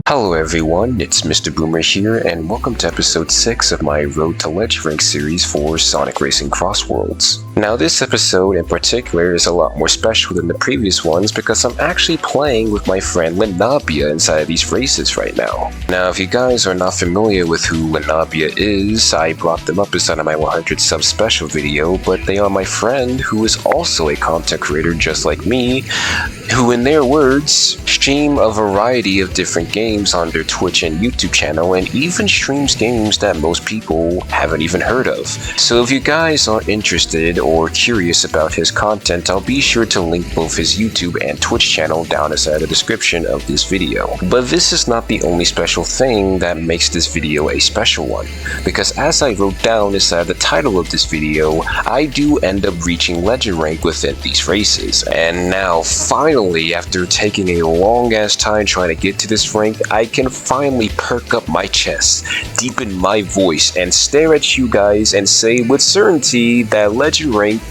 Hello everyone, it's Mr. Boomer here, and welcome to episode 6 of my Road to Ledge Rank series for Sonic Racing Crossworlds. Now this episode in particular is a lot more special than the previous ones because I'm actually playing with my friend Lenabia inside of these races right now. Now if you guys are not familiar with who Lenabia is, I brought them up inside of my 100 sub special video, but they are my friend who is also a content creator just like me, who in their words, stream a variety of different games on their Twitch and YouTube channel, and even streams games that most people haven't even heard of. So if you guys are interested or curious about his content, I'll be sure to link both his YouTube and Twitch channel down inside the description of this video. But this is not the only special thing that makes this video a special one, because as I wrote down inside the title of this video, I do end up reaching legend rank within these races. And now finally, after taking a long ass time trying to get to this rank, I can finally perk up my chest, deepen my voice, and stare at you guys and say with certainty that legend rank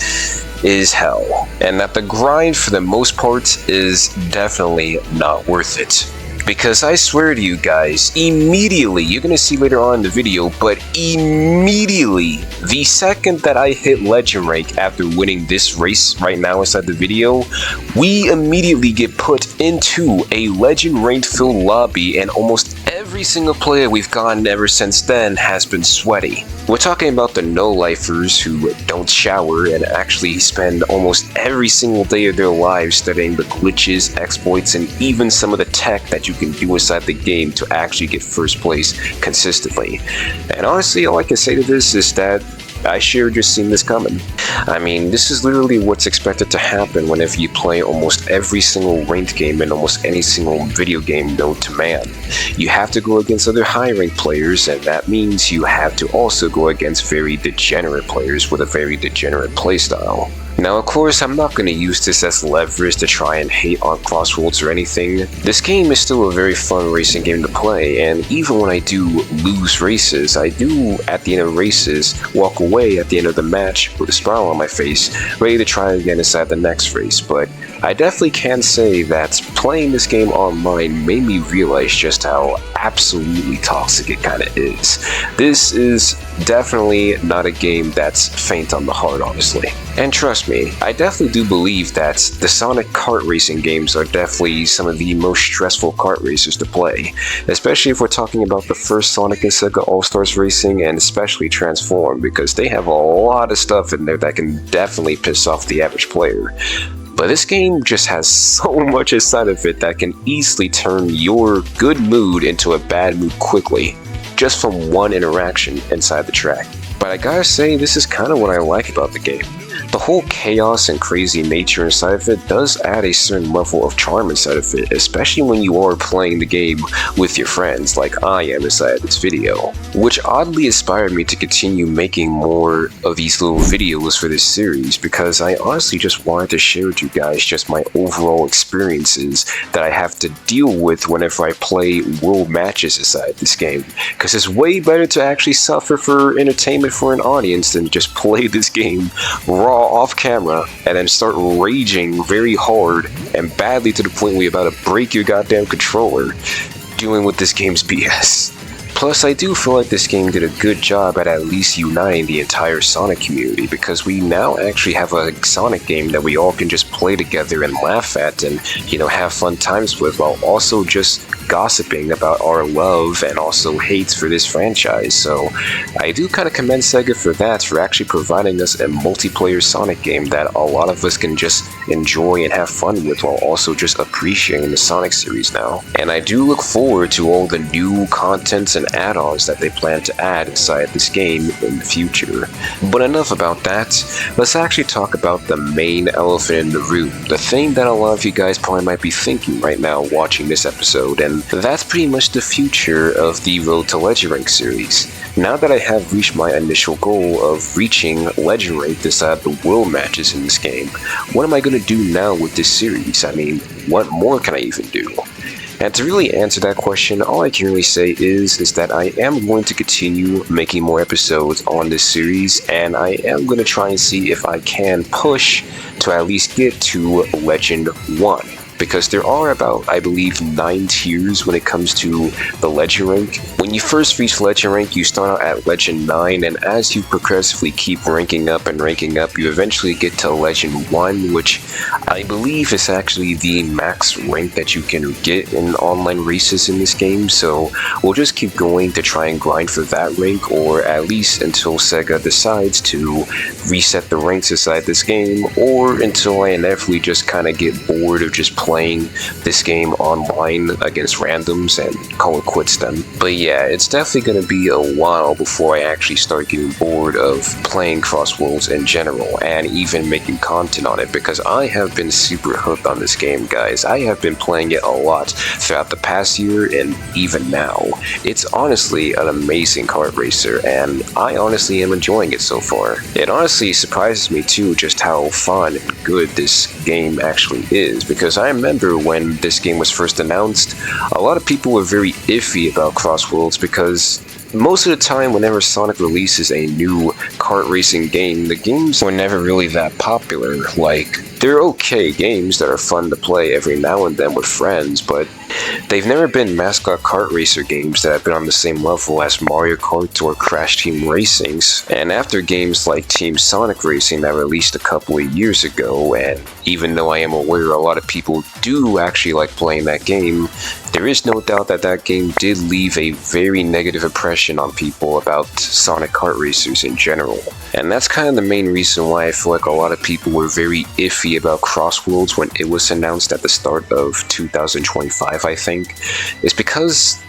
is hell, and that the grind for the most part is definitely not worth it. Because I swear to you guys, immediately, you're gonna see later on in the video, but immediately, the second that I hit legend rank after winning this race right now inside the video, we immediately get put into a legend ranked filled lobby, and almost every single player we've gotten ever since then has been sweaty. We're talking about the no-lifers who don't shower and actually spend almost every single day of their lives studying the glitches, exploits, and even some of the tech that you can do inside the game to actually get first place consistently. And honestly, all I can say to this is that I sure just seen this coming. I mean, this is literally what's expected to happen whenever you play almost every single ranked game in almost any single video game known to man. You have to go against other high ranked players, and that means you have to also go against very degenerate players with a very degenerate playstyle. Now of course, I'm not going to use this as leverage to try and hate on Crossworlds or anything. This game is still a very fun racing game to play, and even when I do lose races, I do at the end of races walk away at the end of the match with a smile on my face, ready to try again inside the next race. But I definitely can say that playing this game online made me realize just how absolutely toxic it kinda is. This is definitely not a game that's faint on the heart, honestly. And trust me, I definitely do believe that the Sonic kart racing games are definitely some of the most stressful kart racers to play, especially if we're talking about the first Sonic and Sega All-Stars Racing, and especially Transform, because they have a lot of stuff in there that can definitely piss off the average player. But this game just has so much inside of it that can easily turn your good mood into a bad mood quickly, just from one interaction inside the track. But I gotta say, this is kind of what I like about the game. The whole chaos and crazy nature inside of it does add a certain level of charm inside of it, especially when you are playing the game with your friends like I am inside this video, which oddly inspired me to continue making more of these little videos for this series, because I honestly just wanted to share with you guys just my overall experiences that I have to deal with whenever I play world matches inside this game, because it's way better to actually suffer for entertainment for an audience than just play this game raw off camera and then start raging very hard and badly to the point where you're about to break your goddamn controller dealing with this game's BS. Plus, I do feel like this game did a good job at least uniting the entire Sonic community, because we now actually have a Sonic game that we all can just play together and laugh at and, you know, have fun times with, while also just gossiping about our love and also hate for this franchise. So I do kind of commend Sega for that, for actually providing us a multiplayer Sonic game that a lot of us can just enjoy and have fun with, while also just appreciating the Sonic series now. And I do look forward to all the new contents and add-ons that they plan to add inside this game in the future. But enough about that, let's actually talk about the main elephant in the room, the thing that a lot of you guys probably might be thinking right now watching this episode, and that's pretty much the future of the Road to Legend Rank series. Now that I have reached my initial goal of reaching legend rank inside the world matches in this game, what am I going to do now with this series? I mean, what more can I even do? And to really answer that question, all I can really say is that I am going to continue making more episodes on this series, and I am going to try and see if I can push to at least get to Legend 1. because there are about, I believe, 9 tiers when it comes to the legend rank. When you first reach legend rank, you start out at legend 9, and as you progressively keep ranking up, you eventually get to legend 1, which I believe is actually the max rank that you can get in online races in this game. So we'll just keep going to try and grind for that rank, or at least until Sega decides to reset the ranks inside this game, or until I inevitably just kind of get bored of just playing this game online against randoms and call it quits then. But yeah, it's definitely going to be a while before I actually start getting bored of playing Crossworlds in general and even making content on it, because I have been super hooked on this game, guys. I have been playing it a lot throughout the past year and even now. It's honestly an amazing kart racer, and I honestly am enjoying it so far. It honestly surprises me too just how fun and good this game actually is, because I remember when this game was first announced, a lot of people were very iffy about Crossworlds because most of the time whenever Sonic releases a new kart racing game, the games were never really that popular. Like, they're okay games that are fun to play every now and then with friends, but they've never been mascot kart racer games that have been on the same level as Mario Kart or Crash Team Racing's. And after games like Team Sonic Racing that released a couple of years ago, and even though I am aware a lot of people do actually like playing that game, there is no doubt that that game did leave a very negative impression on people about Sonic kart racers in general. And that's kind of the main reason why I feel like a lot of people were very iffy about Crossworlds when it was announced at the start of 2025, I think, is because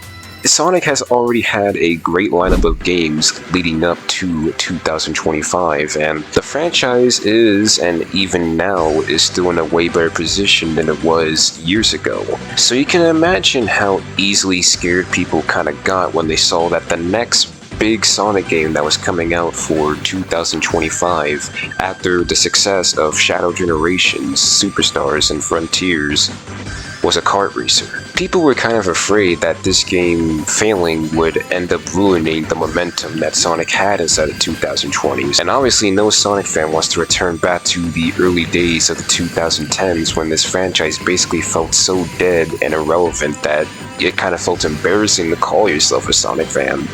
Sonic has already had a great lineup of games leading up to 2025, and the franchise is, and even now, is still in a way better position than it was years ago. So you can imagine how easily scared people kind of got when they saw that the next big Sonic game that was coming out for 2025 after the success of Shadow Generations, Superstars, and Frontiers was a kart racer. People were kind of afraid that this game failing would end up ruining the momentum that Sonic had inside the 2020s. And obviously no Sonic fan wants to return back to the early days of the 2010s when this franchise basically felt so dead and irrelevant that it kind of felt embarrassing to call yourself a Sonic fan.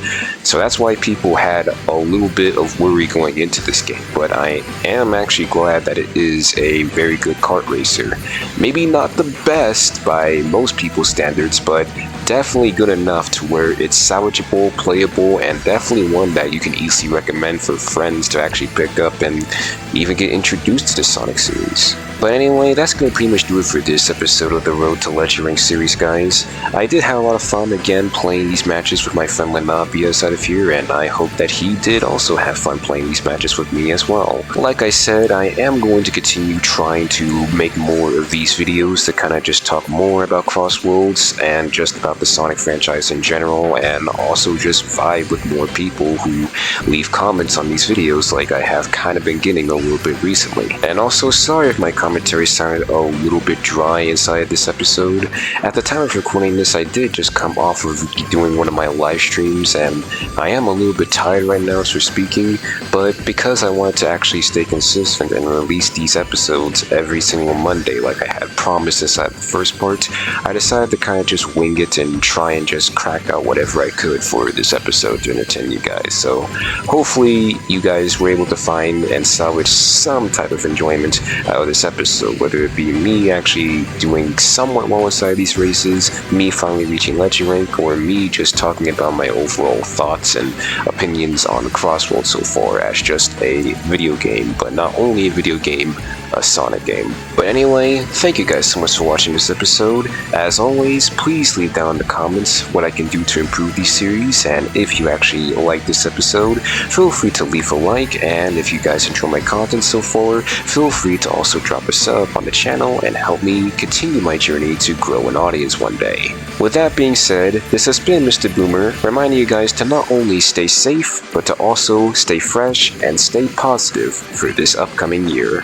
So that's why people had a little bit of worry going into this game, but I am actually glad that it is a very good kart racer. Maybe not the best by most people's standards, but definitely good enough to where it's salvageable, playable, and definitely one that you can easily recommend for friends to actually pick up and even get introduced to the Sonic series. But anyway, that's going to pretty much do it for this episode of the Road to Legend Rank series, guys. I did have a lot of fun again playing these matches with my friend Lenabia outside of here, and I hope that he did also have fun playing these matches with me as well. Like I said, I am going to continue trying to make more of these videos to kind of just talk more about Crossworlds and just about the Sonic franchise in general, and also just vibe with more people who leave comments on these videos like I have kind of been getting a little bit recently. And also, sorry if my commentary sounded a little bit dry inside this episode. At the time of recording this, I did just come off of doing one of my live streams, and I am a little bit tired right now for speaking, but because I wanted to actually stay consistent and release these episodes every single Monday like I had promised inside the first part, I decided to kind of just wing it and try and just crack out whatever I could for this episode to entertain you guys. So hopefully you guys were able to find and salvage some type of enjoyment out of this episode, whether it be me actually doing somewhat well inside these races, me finally reaching Legend Rank, or me just talking about my overall thoughts and opinions on Crossworlds so far as just a video game, but not only a video game, a Sonic game. But anyway, thank you guys so much for watching this episode. As always, please leave down in the comments what I can do to improve these series, and if you actually like this episode, feel free to leave a like, and if you guys enjoy my content so far, feel free to also drop a sub on the channel and help me continue my journey to grow an audience one day. With that being said, this has been Mr. Boomer, reminding you guys to not only stay safe, but to also stay fresh and stay positive for this upcoming year.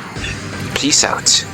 Peace out.